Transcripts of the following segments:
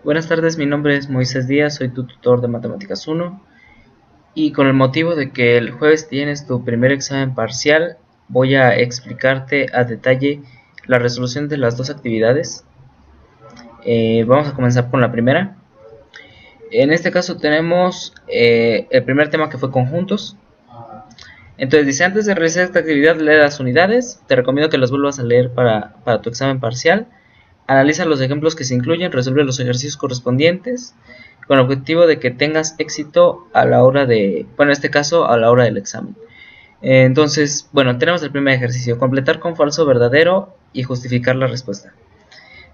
Buenas tardes, mi nombre es Moisés Díaz, soy tu tutor de Matemáticas 1 y con el motivo de que el jueves tienes tu primer examen parcial, voy a explicarte a detalle la resolución de las dos actividades. Vamos a comenzar con la primera. En este caso tenemos el primer tema, que fue conjuntos. Entonces dice: antes de realizar esta actividad, lee las unidades. Te recomiendo que las vuelvas a leer para tu examen parcial. Analiza los ejemplos que se incluyen, resuelve los ejercicios correspondientes, con el objetivo de que tengas éxito a la hora de, bueno, en este caso, a la hora del examen. Entonces, bueno, tenemos el primer ejercicio: completar con falso o verdadero y justificar la respuesta.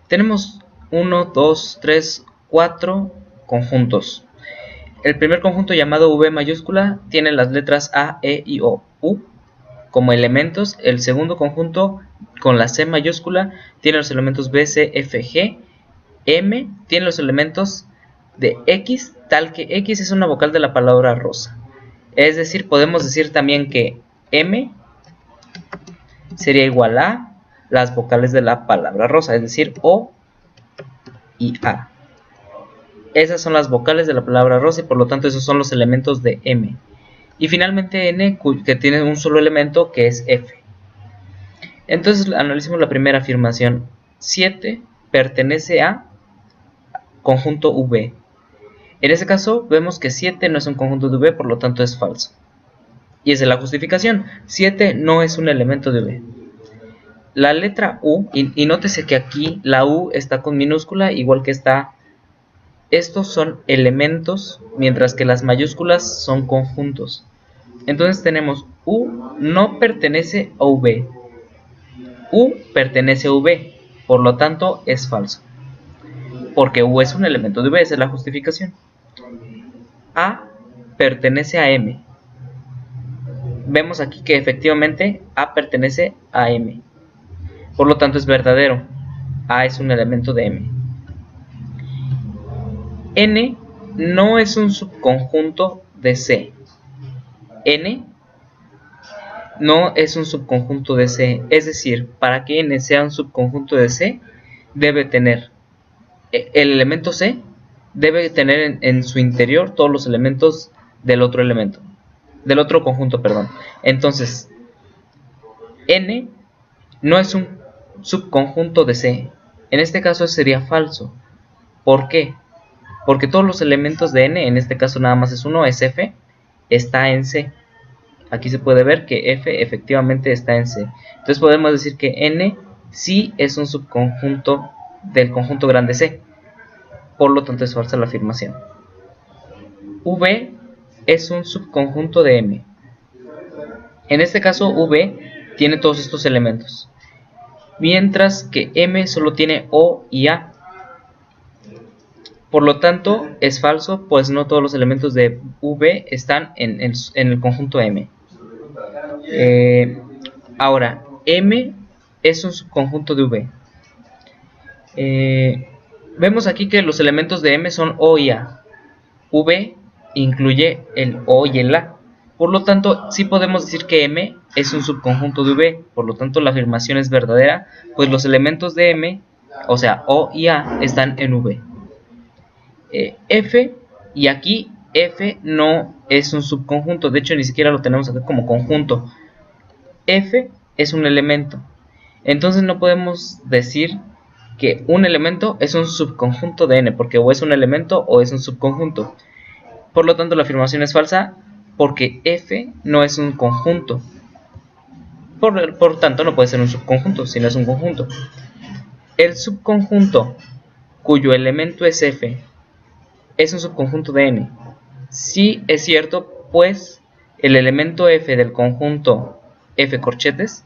Tenemos 1, 2, 3, 4 conjuntos. El primer conjunto, llamado V mayúscula, tiene las letras A, E, I, O, U como elementos. El segundo conjunto, con la C mayúscula, tiene los elementos B, C, F, G. M tiene los elementos de X, tal que X es una vocal de la palabra rosa. Es decir, podemos decir también que M sería igual a las vocales de la palabra rosa, es decir, O y A. Esas son las vocales de la palabra rosa y por lo tanto esos son los elementos de M. Y finalmente N, que tiene un solo elemento, que es F. Entonces analicemos la primera afirmación. 7 pertenece a conjunto V. En este caso vemos que 7 no es un conjunto de V, por lo tanto es falso. Y esa es la justificación: 7 no es un elemento de V. La letra U, y nótese que aquí la U está con minúscula, igual que está. Estos son elementos, mientras que las mayúsculas son conjuntos. Entonces tenemos U no pertenece a V. U pertenece a V, por lo tanto es falso, porque U es un elemento de V. Esa es la justificación. A pertenece a M. Vemos aquí que efectivamente A pertenece a M, por lo tanto es verdadero. A es un elemento de M. N no es un subconjunto de C. N no es un subconjunto de C, es decir, para que N sea un subconjunto de C, debe tener el elemento C, debe tener en su interior todos los elementos del otro elemento, del otro conjunto, perdón. Entonces, N no es un subconjunto de C. En este caso sería falso. ¿Por qué? Porque todos los elementos de N, en este caso nada más es uno, es F, está en C. Aquí se puede ver que F efectivamente está en C. Entonces podemos decir que N sí es un subconjunto del conjunto grande C. Por lo tanto es falsa la afirmación. V es un subconjunto de M. En este caso V tiene todos estos elementos, mientras que M solo tiene O y A. Por lo tanto es falso, pues no todos los elementos de V están en el conjunto M. Ahora, M es un subconjunto de V. Vemos aquí que los elementos de M son O y A. V incluye el O y el A. Por lo tanto, sí podemos decir que M es un subconjunto de V. Por lo tanto, la afirmación es verdadera, pues los elementos de M, o sea, O y A, están en V. F, y aquí F no es un subconjunto, de hecho ni siquiera lo tenemos acá como conjunto. F es un elemento, entonces no podemos decir que un elemento es un subconjunto de N, porque o es un elemento o es un subconjunto. Por lo tanto la afirmación es falsa, porque F no es un conjunto. Por tanto no puede ser un subconjunto si no es un conjunto. El subconjunto cuyo elemento es F es un subconjunto de N. Sí es cierto, pues el elemento F del conjunto F corchetes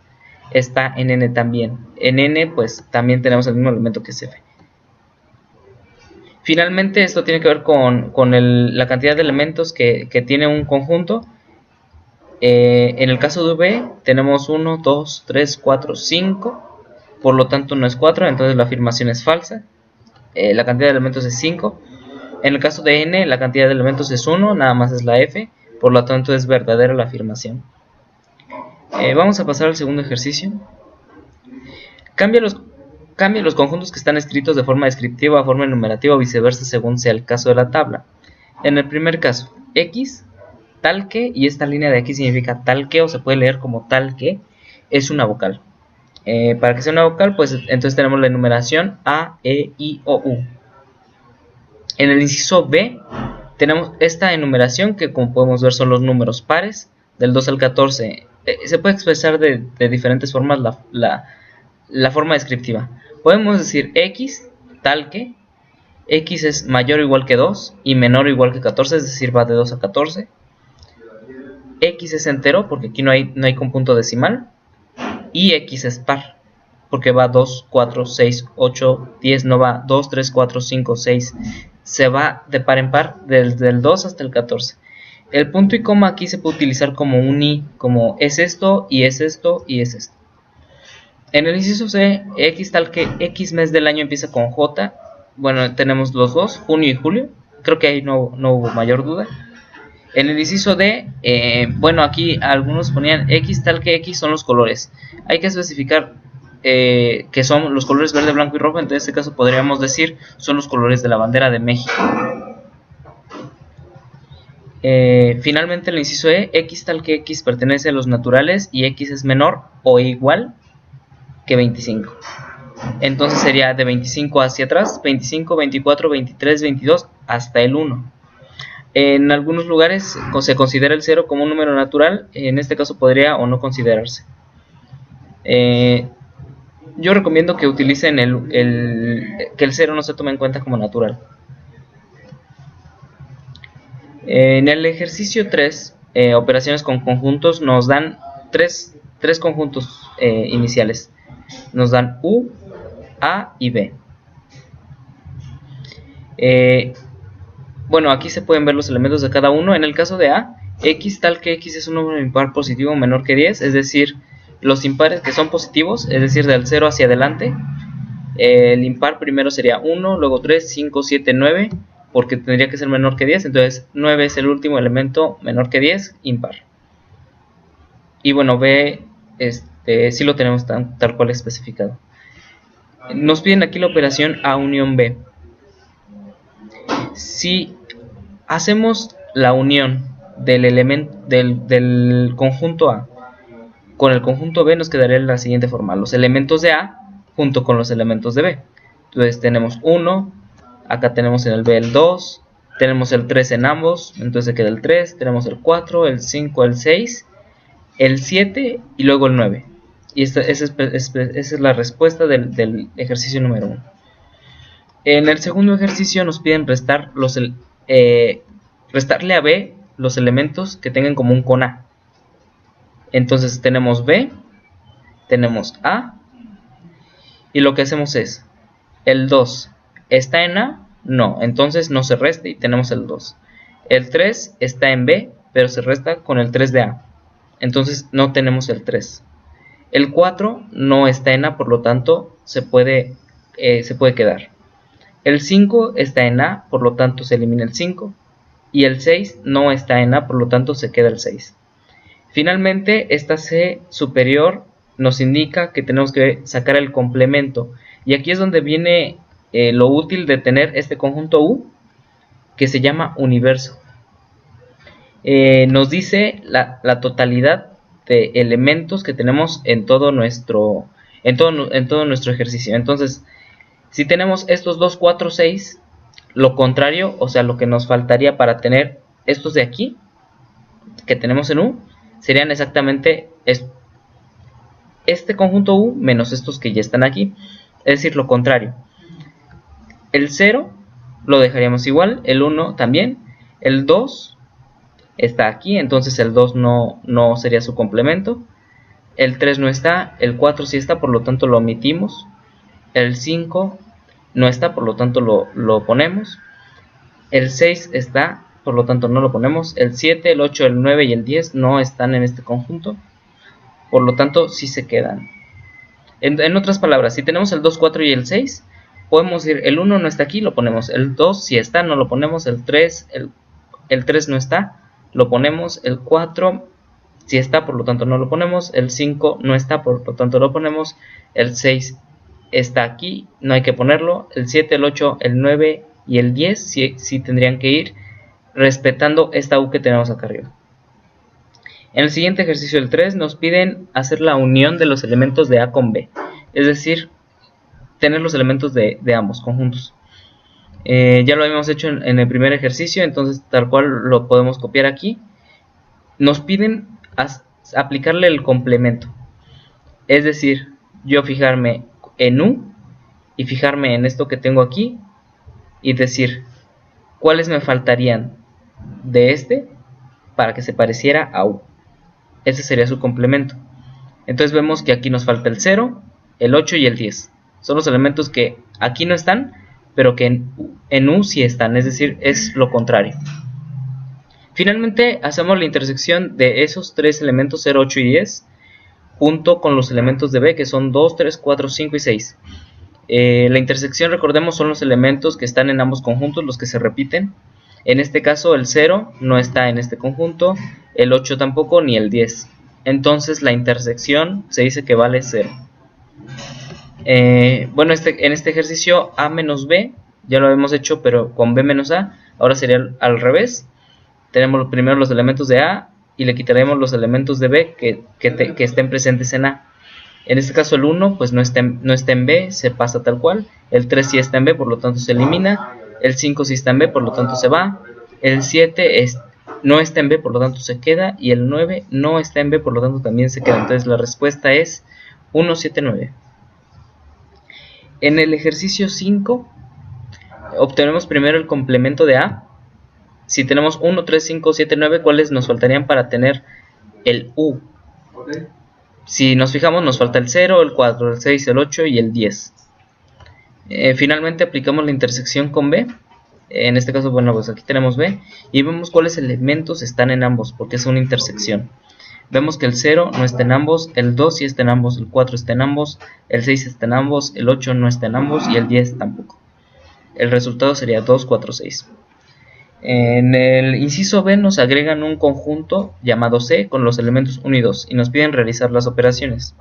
está en N también. En N pues también tenemos el mismo elemento que es F. Finalmente esto tiene que ver con la cantidad de elementos que tiene un conjunto. En el caso de V tenemos 1, 2, 3, 4, 5. Por lo tanto no es 4, entonces la afirmación es falsa. La cantidad de elementos es 5. En el caso de N, la cantidad de elementos es 1, nada más es la F, por lo tanto es verdadera la afirmación. Vamos a pasar al segundo ejercicio. Cambia cambie los conjuntos que están escritos de forma descriptiva a forma enumerativa o viceversa según sea el caso de la tabla. En el primer caso, x tal que, y esta línea de aquí significa tal que, o se puede leer como tal que, es una vocal. Para que sea una vocal, pues entonces tenemos la enumeración A, E, I, O, U. En el inciso B tenemos esta enumeración que, como podemos ver, son los números pares del 2 al 14. Se puede expresar de diferentes formas la forma descriptiva. Podemos decir x tal que x es mayor o igual que 2 y menor o igual que 14, es decir, va de 2 a 14. X es entero porque aquí no hay conjunto decimal. Y x es par porque va 2, 4, 6, 8, 10, no va 2, 3, 4, 5, 6. Se va de par en par desde el 2 hasta el 14. El punto y coma aquí se puede utilizar como un i, como es esto y es esto y es esto. En el inciso C, x tal que x mes del año empieza con J. Bueno, tenemos los dos, junio y julio. Creo que ahí no hubo mayor duda. En el inciso D, bueno, aquí algunos ponían x tal que x son los colores. Hay que especificar que son los colores verde, blanco y rojo. En este caso podríamos decir son los colores de la bandera de México. Finalmente el inciso E, x tal que x pertenece a los naturales y x es menor o igual que 25. Entonces sería de 25 hacia atrás, 25, 24, 23, 22 hasta el 1. En algunos lugares se considera el 0 como un número natural, en este caso podría o no considerarse. Yo recomiendo que utilicen que el 0 no se tome en cuenta como natural. En el ejercicio 3, operaciones con conjuntos, nos dan tres conjuntos iniciales. Nos dan U, A y B. Bueno, aquí se pueden ver los elementos de cada uno. En el caso de A, x tal que x es un número impar positivo menor que 10, es decir, los impares que son positivos, es decir, del 0 hacia adelante. El impar primero sería 1, luego 3, 5, 7, 9, porque tendría que ser menor que 10, entonces 9 es el último elemento menor que 10, impar. Y bueno, B, sí lo tenemos tal cual especificado. Nos piden aquí la operación A unión B. Si hacemos la unión del conjunto A con el conjunto B, nos quedaría la siguiente forma: los elementos de A junto con los elementos de B. Entonces tenemos 1, acá tenemos en el B el 2, tenemos el 3 en ambos, entonces se queda el 3, tenemos el 4, el 5, el 6, el 7 y luego el 9. Y esa es la respuesta del ejercicio número 1. En el segundo ejercicio nos piden restarle a B los elementos que tengan común con A. Entonces tenemos B, tenemos A, y lo que hacemos es, el 2 está en A, no, entonces no se resta y tenemos el 2. El 3 está en B, pero se resta con el 3 de A, entonces no tenemos el 3. El 4 no está en A, por lo tanto se puede quedar. El 5 está en A, por lo tanto se elimina el 5. Y el 6 no está en A, por lo tanto se queda el 6. Finalmente, esta C superior nos indica que tenemos que sacar el complemento. Y aquí es donde viene lo útil de tener este conjunto U, que se llama universo. Nos dice la totalidad de elementos que tenemos en todo nuestro ejercicio. Entonces, si tenemos estos 2, 4, 6, lo contrario, o sea, lo que nos faltaría para tener estos de aquí, que tenemos en U, serían exactamente este conjunto U menos estos que ya están aquí. Es decir, lo contrario. El 0 lo dejaríamos igual, el 1 también, el 2 está aquí, entonces el 2 no sería su complemento. El 3 no está, el 4 sí está, por lo tanto lo omitimos. El 5 no está, por lo tanto lo ponemos. El 6 está, por lo tanto no lo ponemos. El 7, el 8, el 9 y el 10 no están en este conjunto, por lo tanto sí se quedan. En otras palabras, si tenemos el 2, 4 y el 6, podemos decir el 1 no está aquí, lo ponemos. El 2 sí está, no lo ponemos. El 3, el 3 no está, lo ponemos. El 4 sí está, por lo tanto no lo ponemos. El 5 no está, por lo tanto lo ponemos. El 6 está aquí, no hay que ponerlo. El 7, el 8, el 9 y el 10 sí tendrían que ir respetando esta U que tenemos acá arriba. En el siguiente ejercicio, el 3, nos piden hacer la unión de los elementos de A con B, es decir, tener los elementos de ambos conjuntos. Ya lo habíamos hecho en el primer ejercicio, entonces tal cual lo podemos copiar aquí. Nos piden aplicarle el complemento, es decir, yo fijarme en U y fijarme en esto que tengo aquí y decir cuáles me faltarían de este para que se pareciera a U. Ese sería su complemento. Entonces vemos que aquí nos falta el 0, el 8 y el 10. Son los elementos que aquí no están, pero que en U sí están, es decir, es lo contrario. Finalmente hacemos la intersección de esos tres elementos 0, 8 y 10 junto con los elementos de B, que son 2, 3, 4, 5 y 6. La intersección, recordemos, son los elementos que están en ambos conjuntos, los que se repiten. En este caso el 0 no está en este conjunto, el 8 tampoco, ni el 10. Entonces la intersección se dice que vale 0. Bueno, en este ejercicio A menos B, ya lo hemos hecho, pero con B menos A. Ahora sería al revés. Tenemos primero los elementos de A y le quitaremos los elementos de B que estén presentes en A. En este caso el 1 pues no está en B, se pasa tal cual. El 3 sí está en B, por lo tanto se elimina. El 5 sí está en B, por lo tanto se va. El 7 no está en B, por lo tanto se queda. Y el 9 no está en B, por lo tanto también se queda. Entonces la respuesta es 1, 7, 9. En el ejercicio 5 obtenemos primero el complemento de A. Si tenemos 1, 3, 5, 7, 9, ¿cuáles nos faltarían para tener el U? Si nos fijamos, nos falta el 0, el 4, el 6, el 8 y el 10. Finalmente aplicamos la intersección con B. En este caso, bueno, pues aquí tenemos B. Y vemos cuáles elementos están en ambos, porque es una intersección. Vemos que el 0 no está en ambos, el 2 sí está en ambos, el 4 está en ambos, el 6 está en ambos, el 8 no está en ambos y el 10 tampoco. El resultado sería 2, 4, 6. En el inciso B nos agregan un conjunto llamado C con los elementos 1 y 2 y nos piden realizar las operaciones.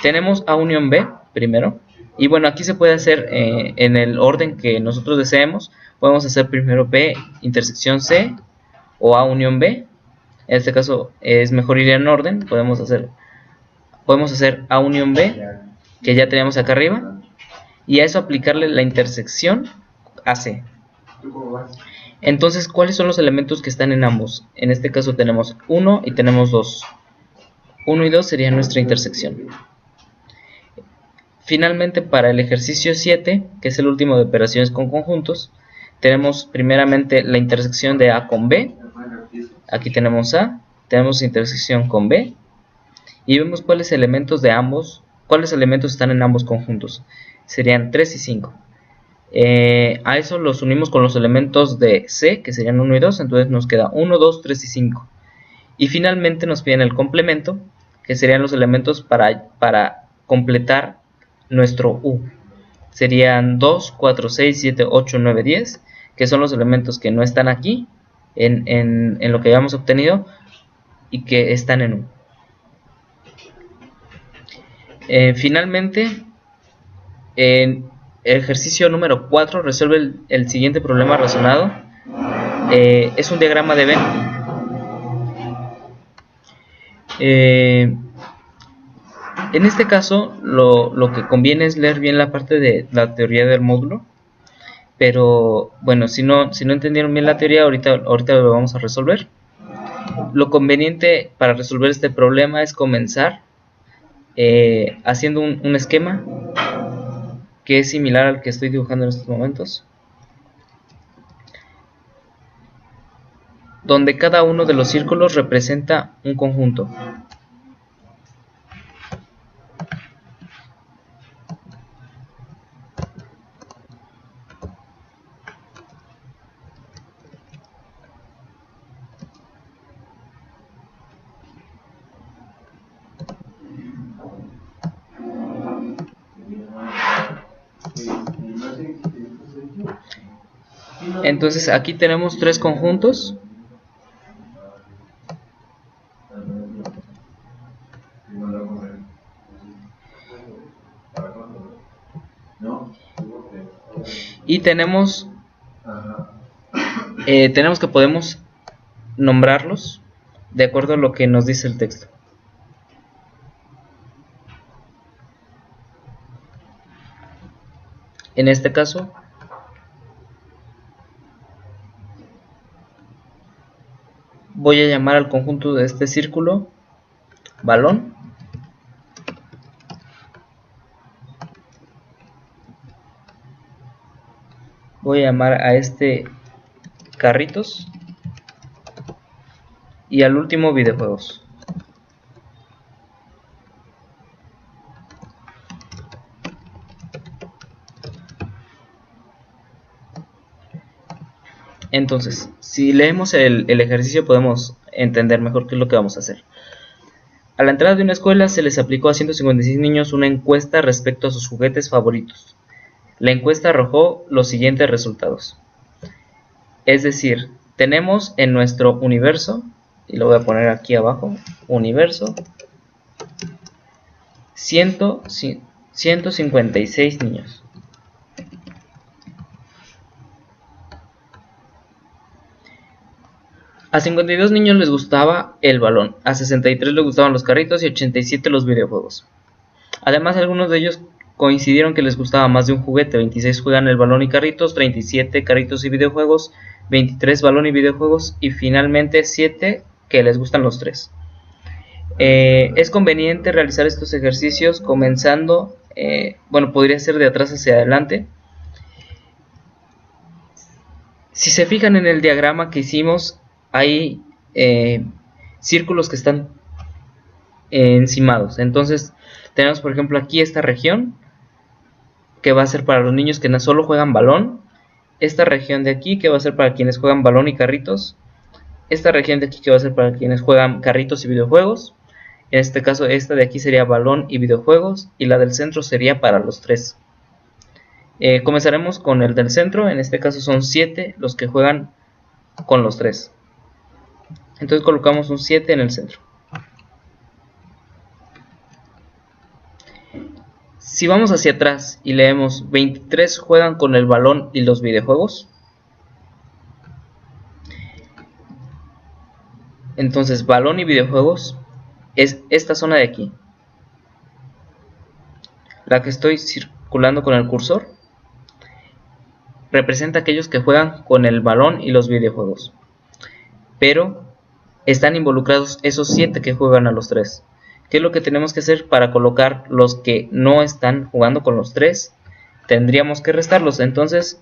Tenemos A unión B primero, y bueno, aquí se puede hacer en el orden que nosotros deseemos. Podemos hacer primero B intersección C o A unión B. En este caso es mejor ir en orden. Podemos hacer A unión B, que ya tenemos acá arriba, y a eso aplicarle la intersección a C. Entonces, ¿cuáles son los elementos que están en ambos? En este caso tenemos 1 y tenemos 2. 1 y 2 sería nuestra intersección. Finalmente, para el ejercicio 7, que es el último de operaciones con conjuntos, tenemos primeramente la intersección de A con B. Aquí tenemos A, tenemos intersección con B, y vemos cuáles elementos están en ambos conjuntos. Serían 3 y 5. A eso los unimos con los elementos de C, que serían 1 y 2, entonces nos queda 1, 2, 3 y 5. Y finalmente nos piden el complemento, que serían los elementos para completar nuestro U. Serían 2, 4, 6, 7, 8, 9, 10, que son los elementos que no están aquí, en lo que habíamos obtenido, y que están en U. Finalmente, en el ejercicio número 4 resuelve el siguiente problema razonado. Es un diagrama de Venn. En este caso, lo que conviene es leer bien la parte de la teoría del módulo. Pero bueno, si no entendieron bien la teoría, ahorita lo vamos a resolver. Lo conveniente para resolver este problema es comenzar haciendo un esquema que es similar al que estoy dibujando en estos momentos, donde cada uno de los círculos representa un conjunto. Entonces aquí tenemos tres conjuntos. Y tenemos que podemos nombrarlos de acuerdo a lo que nos dice el texto. En este caso, voy a llamar al conjunto de este círculo balón. Voy a llamar a este carritos. Y al último videojuegos. Entonces, si leemos el ejercicio podemos entender mejor qué es lo que vamos a hacer. A la entrada de una escuela se les aplicó a 156 niños una encuesta respecto a sus juguetes favoritos. La encuesta arrojó los siguientes resultados. Es decir, tenemos en nuestro universo, y lo voy a poner aquí abajo, universo, 156 niños. A 52 niños les gustaba el balón, a 63 les gustaban los carritos y 87 los videojuegos. Además, algunos de ellos coincidieron que les gustaba más de un juguete. 26 juegan el balón y carritos, 37 carritos y videojuegos, 23 balón y videojuegos y finalmente 7 que les gustan los tres. Es conveniente realizar estos ejercicios comenzando, podría ser de atrás hacia adelante. Si se fijan en el diagrama que hicimos, hay círculos que están encimados. Entonces tenemos por ejemplo aquí esta región que va a ser para los niños que no solo juegan balón, esta región de aquí que va a ser para quienes juegan balón y carritos, esta región de aquí que va a ser para quienes juegan carritos y videojuegos, en este caso esta de aquí sería balón y videojuegos y la del centro sería para los tres. Comenzaremos con el del centro, en este caso son 7 los que juegan con los tres. Entonces colocamos un 7 en el centro. Si vamos hacia atrás y leemos 23 juegan con el balón y los videojuegos, entonces balón y videojuegos es esta zona de aquí, la que estoy circulando con el cursor, representa a aquellos que juegan con el balón y los videojuegos, pero están involucrados esos 7 que juegan a los 3. ¿Qué es lo que tenemos que hacer para colocar los que no están jugando con los 3? Tendríamos que restarlos. Entonces,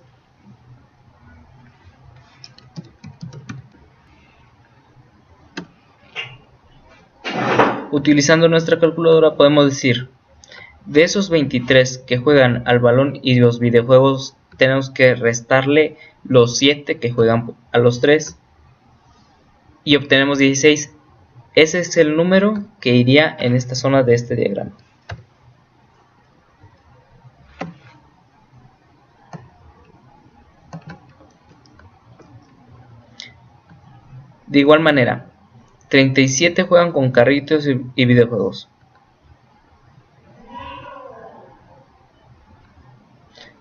utilizando nuestra calculadora podemos decir, de esos 23 que juegan al balón y los videojuegos, tenemos que restarle los 7 que juegan a los 3 y obtenemos 16. Ese es el número que iría en esta zona de este diagrama. De igual manera, 37 juegan con carritos y videojuegos.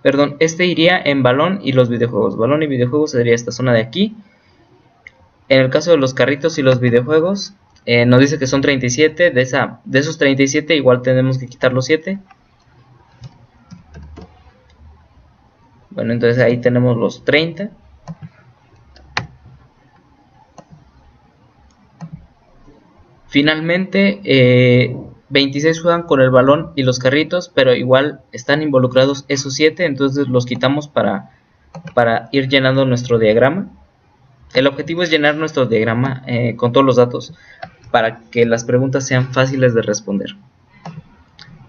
Perdón, este iría en balón y los videojuegos. Balón y videojuegos sería esta zona de aquí. En el caso de los carritos y los videojuegos, nos dice que son 37, de esos 37 igual tenemos que quitar los 7. Bueno, entonces ahí tenemos los 30. Finalmente, 26 juegan con el balón y los carritos, pero igual están involucrados esos 7, entonces los quitamos para ir llenando nuestro diagrama. El objetivo es llenar nuestro diagrama con todos los datos para que las preguntas sean fáciles de responder.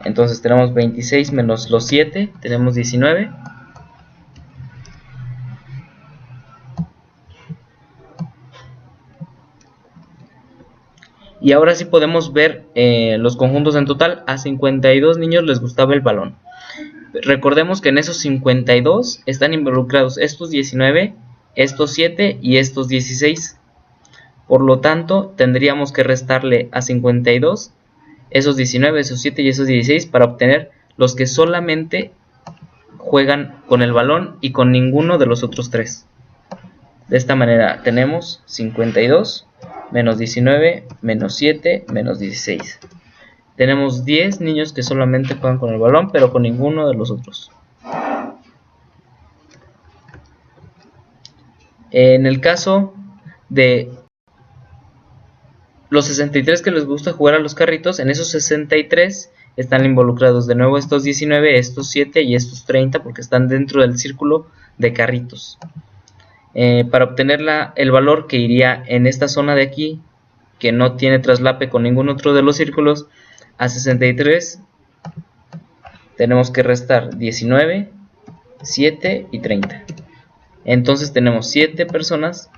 Entonces tenemos 26 menos los 7, tenemos 19. Y ahora sí podemos ver los conjuntos en total. A 52 niños les gustaba el balón. Recordemos que en esos 52 están involucrados estos 19, estos 7 y estos 16. Por lo tanto, tendríamos que restarle a 52 esos 19, esos 7 y esos 16 para obtener los que solamente juegan con el balón y con ninguno de los otros 3. De esta manera tenemos 52, menos 19, menos 7, menos 16. Tenemos 10 niños que solamente juegan con el balón, pero con ninguno de los otros. En el caso de los 63 que les gusta jugar a los carritos, en esos 63 están involucrados de nuevo estos 19, estos 7 y estos 30, porque están dentro del círculo de carritos. Para obtener el valor que iría en esta zona de aquí, que no tiene traslape con ningún otro de los círculos, a 63 tenemos que restar 19, 7 y 30. Entonces tenemos 7 personas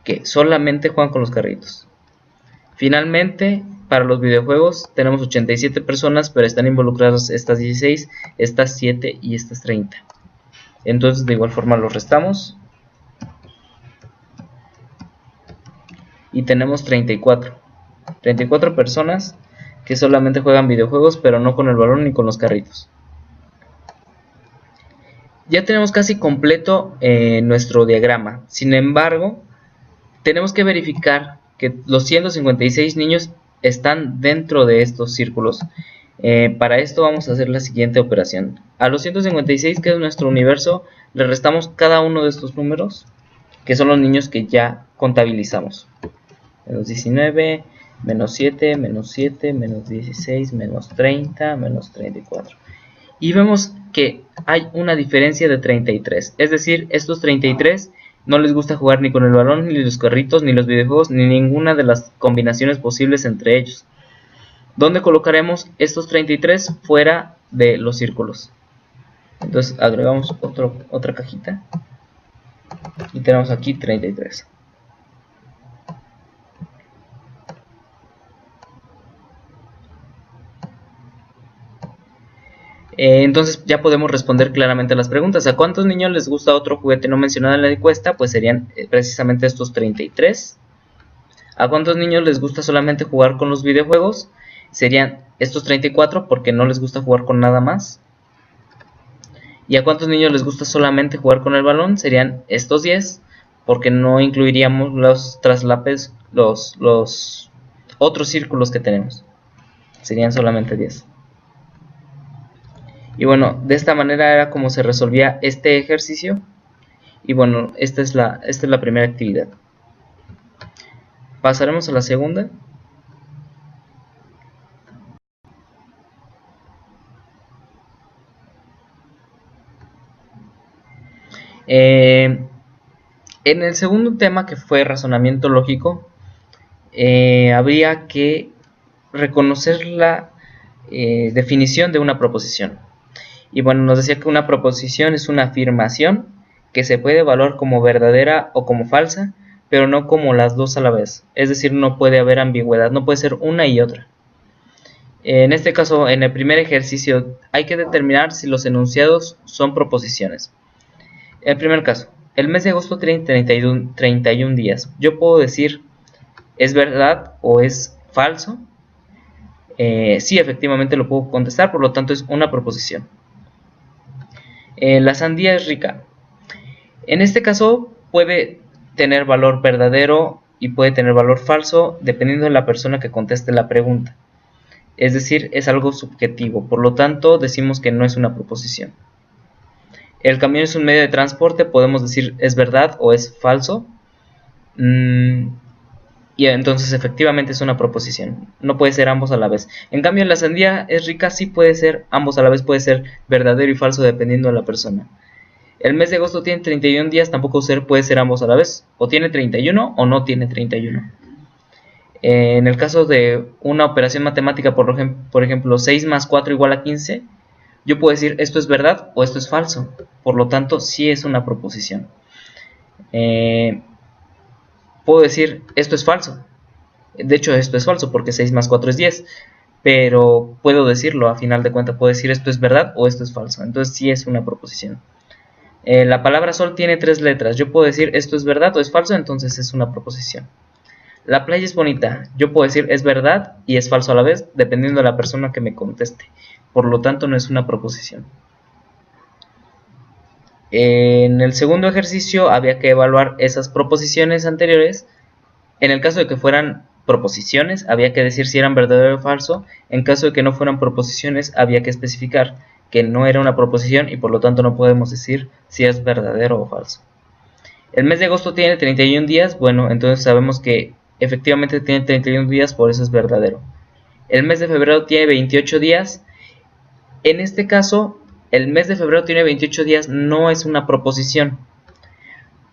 que solamente juegan con los carritos. Finalmente, para los videojuegos tenemos 87 personas, pero están involucradas estas 16, estas 7 y estas 30. Entonces de igual forma los restamos y tenemos 34 personas que solamente juegan videojuegos, pero no con el balón ni con los carritos. Ya tenemos casi completo nuestro diagrama. Sin embargo, tenemos que verificar que los 156 niños están dentro de estos círculos. Para esto vamos a hacer la siguiente operación. A los 156, que es nuestro universo, le restamos cada uno de estos números, que son los niños que ya contabilizamos. Menos 19, menos 7, menos 7, menos 16, menos 30, menos 34. Y vemos que hay una diferencia de 33. Es decir, estos 33 no les gusta jugar ni con el balón, ni los carritos, ni los videojuegos, ni ninguna de las combinaciones posibles entre ellos. ¿Dónde colocaremos estos 33? Fuera de los círculos. Entonces agregamos otra cajita y tenemos aquí 33. Entonces ya podemos responder claramente a las preguntas. ¿A cuántos niños les gusta otro juguete no mencionado en la encuesta? Pues serían precisamente estos 33. ¿A cuántos niños les gusta solamente jugar con los videojuegos? Serían estos 34, porque no les gusta jugar con nada más. ¿Y a cuántos niños les gusta solamente jugar con el balón? Serían estos 10, porque no incluiríamos los traslapes, los otros círculos que tenemos. Serían solamente 10. Y bueno, de esta manera era como se resolvía este ejercicio. Y bueno, esta es la primera actividad. Pasaremos a la segunda. En el segundo tema, que fue razonamiento lógico, habría que reconocer la definición de una proposición. Y bueno, nos decía que una proposición es una afirmación que se puede evaluar como verdadera o como falsa, pero no como las dos a la vez. Es decir, no puede haber ambigüedad, no puede ser una y otra. En este caso, en el primer ejercicio, hay que determinar si los enunciados son proposiciones. El primer caso, el mes de agosto tiene 31 días. Yo puedo decir, ¿es verdad o es falso? Sí, efectivamente lo puedo contestar, por lo tanto es una proposición. La sandía es rica. En este caso puede tener valor verdadero y puede tener valor falso dependiendo de la persona que conteste la pregunta. Es decir, es algo subjetivo, por lo tanto decimos que no es una proposición. El camión es un medio de transporte, podemos decir es verdad o es falso. Y entonces efectivamente es una proposición, no puede ser ambos a la vez. En cambio, la sandía es rica, sí puede ser ambos a la vez, puede ser verdadero y falso dependiendo de la persona. El mes de agosto tiene 31 días, tampoco puede ser ambos a la vez, o tiene 31 o no tiene 31. En el caso de una operación matemática, por ejemplo, 6 más 4 igual a 15, yo puedo decir esto es verdad o esto es falso, por lo tanto sí es una proposición. Puedo decir esto es falso, de hecho esto es falso porque 6 más 4 es 10, pero puedo decirlo, a final de cuentas puedo decir esto es verdad o esto es falso, entonces sí es una proposición. La palabra sol tiene 3 letras, yo puedo decir esto es verdad o es falso, entonces es una proposición. La playa es bonita. Yo puedo decir es verdad y es falso a la vez, dependiendo de la persona que me conteste. Por lo tanto, no es una proposición. En el segundo ejercicio había que evaluar esas proposiciones anteriores. En el caso de que fueran proposiciones, había que decir si eran verdadero o falso. En caso de que no fueran proposiciones, había que especificar que no era una proposición y por lo tanto no podemos decir si es verdadero o falso. El mes de agosto tiene 31 días, bueno, entonces sabemos que efectivamente tiene 31 días, por eso es verdadero. El mes de febrero tiene 28 días. En este caso, el mes de febrero tiene 28 días no es una proposición,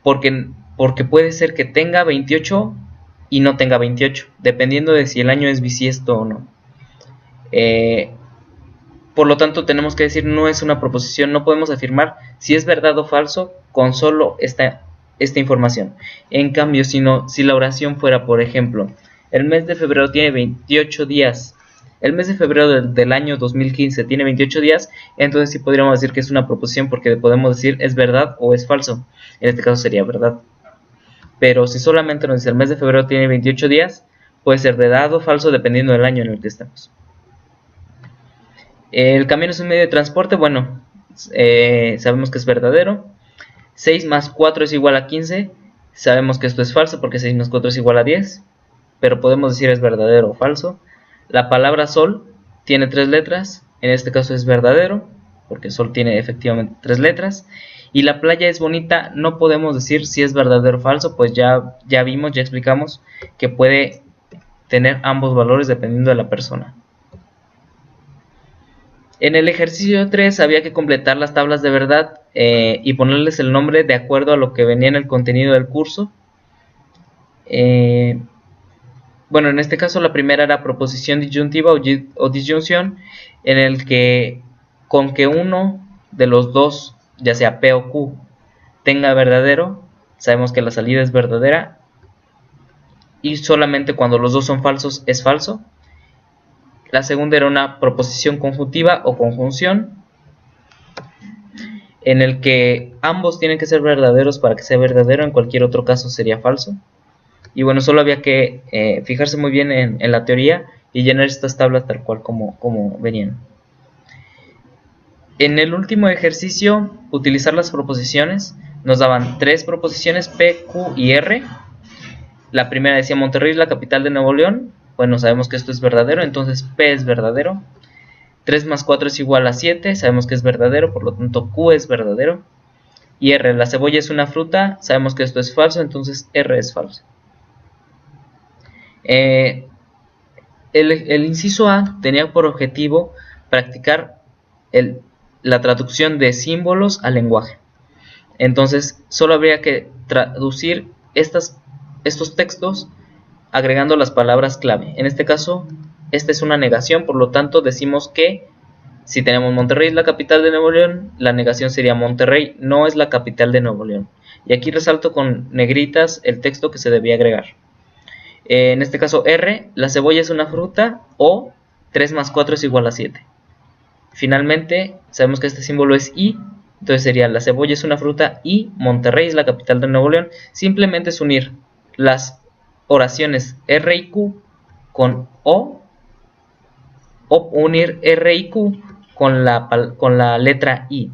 porque puede ser que tenga 28 y no tenga 28, dependiendo de si el año es bisiesto o no. Por lo tanto, tenemos que decir no es una proposición, no podemos afirmar si es verdad o falso con solo esta información. En cambio, si la oración fuera, por ejemplo, el mes de febrero tiene 28 días, el mes de febrero del año 2015 tiene 28 días, entonces sí podríamos decir que es una proposición porque podemos decir es verdad o es falso. En este caso sería verdad. Pero si solamente nos dice el mes de febrero tiene 28 días, puede ser verdad o falso dependiendo del año en el que estemos. El camión es un medio de transporte, bueno, sabemos que es verdadero. 6 más 4 es igual a 15, sabemos que esto es falso porque 6 más 4 es igual a 10, pero podemos decir es verdadero o falso. La palabra sol tiene 3 letras, en este caso es verdadero, porque sol tiene efectivamente 3 letras. Y la playa es bonita, no podemos decir si es verdadero o falso, pues ya vimos, ya explicamos que puede tener ambos valores dependiendo de la persona. En el ejercicio 3 había que completar las tablas de verdad y ponerles el nombre de acuerdo a lo que venía en el contenido del curso. Bueno, en este caso la primera era proposición disyuntiva o disyunción, en el que con que uno de los dos, ya sea P o Q, tenga verdadero, sabemos que la salida es verdadera, y solamente cuando los dos son falsos es falso. La segunda era una proposición conjuntiva o conjunción, en el que ambos tienen que ser verdaderos para que sea verdadero, en cualquier otro caso sería falso. Y bueno, solo había que fijarse muy bien en la teoría y llenar estas tablas tal cual como venían. En el último ejercicio, utilizar las proposiciones. Nos daban 3 proposiciones, P, Q y R. La primera decía Monterrey es la capital de Nuevo León. Bueno, sabemos que esto es verdadero, entonces P es verdadero. 3 más 4 es igual a 7, sabemos que es verdadero, por lo tanto Q es verdadero. Y R, la cebolla es una fruta, sabemos que esto es falso, entonces R es falso. El inciso A tenía por objetivo practicar la traducción de símbolos al lenguaje. Entonces solo habría que traducir estos textos agregando las palabras clave. En este caso, esta es una negación, por lo tanto decimos que si tenemos Monterrey es la capital de Nuevo León, la negación sería Monterrey no es la capital de Nuevo León. Y aquí resalto con negritas el texto que se debía agregar. En este caso R, la cebolla es una fruta, o 3 más 4 es igual a 7. Finalmente, sabemos que este símbolo es I, entonces sería la cebolla es una fruta y Monterrey es la capital de Nuevo León. Simplemente es unir las oraciones R y Q con O unir R y Q con la letra I.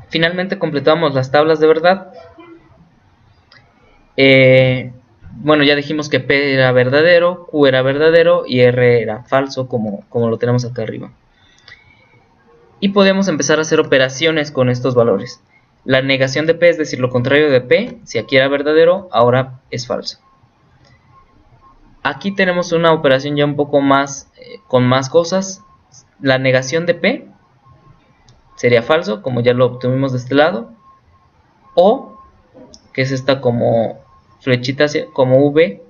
Finalmente completamos las tablas de verdad. Bueno, ya dijimos que P era verdadero, Q era verdadero y R era falso, como lo tenemos acá arriba. Y podemos empezar a hacer operaciones con estos valores. La negación de P es decir lo contrario de P. Si aquí era verdadero, ahora es falso. Aquí tenemos una operación ya un poco más con más cosas. La negación de P sería falso, como ya lo obtuvimos de este lado. O, que es esta como flechita como V.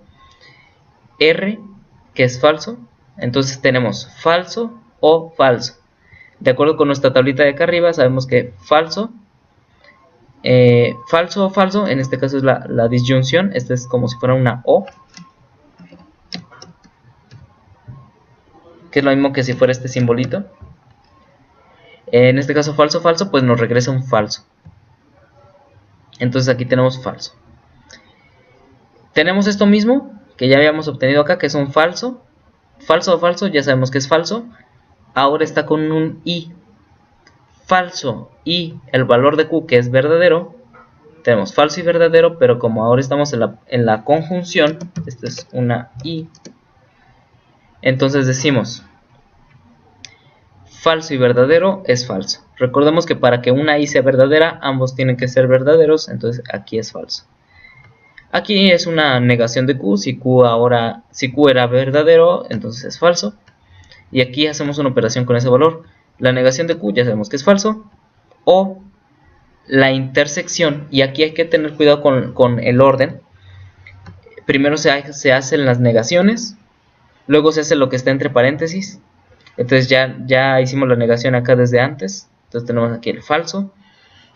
R, que es falso. Entonces tenemos falso o falso. De acuerdo con nuestra tablita de acá arriba, sabemos que falso, falso o falso, en este caso es la disyunción. Esta es como si fuera una O, que es lo mismo que si fuera este simbolito. En este caso falso, falso, pues nos regresa un falso. Entonces aquí tenemos falso. Tenemos esto mismo que ya habíamos obtenido acá, que es un falso. Falso o falso, ya sabemos que es falso. Ahora está con un i. Falso y el valor de q, que es verdadero. Tenemos falso y verdadero, pero como ahora estamos en la conjunción, esto es una i, entonces decimos falso y verdadero es falso. Recordemos que para que una i sea verdadera, ambos tienen que ser verdaderos, entonces aquí es falso. Aquí es una negación de q, si q era verdadero, entonces es falso. Y aquí hacemos una operación con ese valor. La negación de q ya sabemos que es falso. O la intersección, y aquí hay que tener cuidado con el orden. Primero se hacen las negaciones, luego se hace lo que está entre paréntesis. Entonces ya hicimos la negación acá desde antes. Entonces tenemos aquí el falso.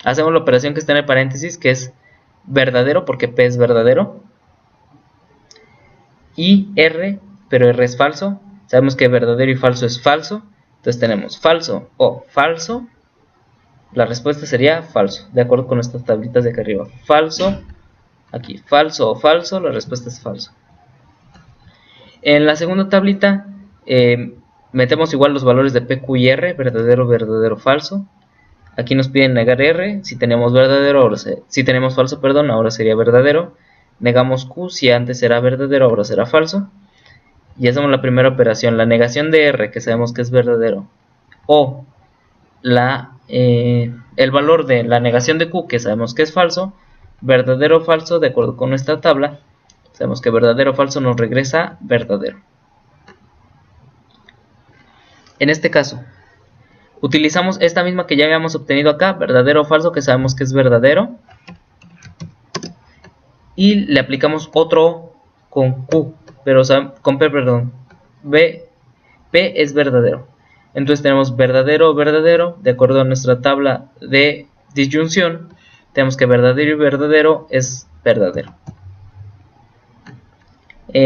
Hacemos la operación que está en el paréntesis, que es verdadero, porque P es verdadero. Y R, pero R es falso. Sabemos que verdadero y falso es falso. Entonces tenemos falso o falso. La respuesta sería falso, de acuerdo con estas tablitas de acá arriba. Falso, aquí falso o falso, la respuesta es falso. En la segunda tablita metemos igual los valores de P, Q y R, verdadero, verdadero, falso. Aquí nos piden negar R, si tenemos verdadero, si tenemos falso, perdón, ahora sería verdadero. Negamos Q, si antes era verdadero, ahora será falso. Y hacemos la primera operación, la negación de R, que sabemos que es verdadero, o el valor de la negación de Q, que sabemos que es falso, verdadero o falso, de acuerdo con nuestra tabla. Sabemos que verdadero o falso nos regresa verdadero. En este caso, utilizamos esta misma que ya habíamos obtenido acá, verdadero o falso, que sabemos que es verdadero. Y le aplicamos otro con Q, pero con P, perdón. P es verdadero. Entonces tenemos verdadero, verdadero, de acuerdo a nuestra tabla de disyunción. Tenemos que verdadero y verdadero es verdadero.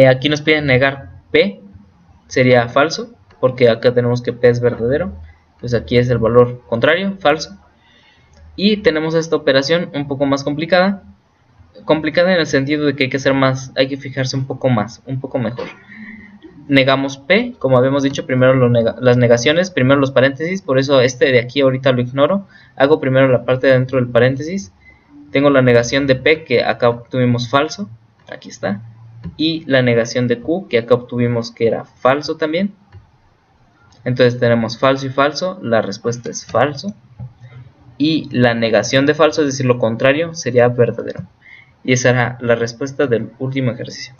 Aquí nos piden negar P, sería falso, porque acá tenemos que P es verdadero. Pues aquí es el valor contrario, falso. Y tenemos esta operación un poco más complicada. Complicada en el sentido de que hay que hacer más, hay que fijarse un poco más, un poco mejor. Negamos P, como habíamos dicho, primero las negaciones, primero los paréntesis, por eso este de aquí ahorita lo ignoro. Hago primero la parte de dentro del paréntesis. Tengo la negación de P, que acá obtuvimos falso, aquí está. Y la negación de Q, que acá obtuvimos que era falso también. Entonces tenemos falso y falso, la respuesta es falso. Y la negación de falso, es decir, lo contrario, sería verdadero. Y esa era la respuesta del último ejercicio.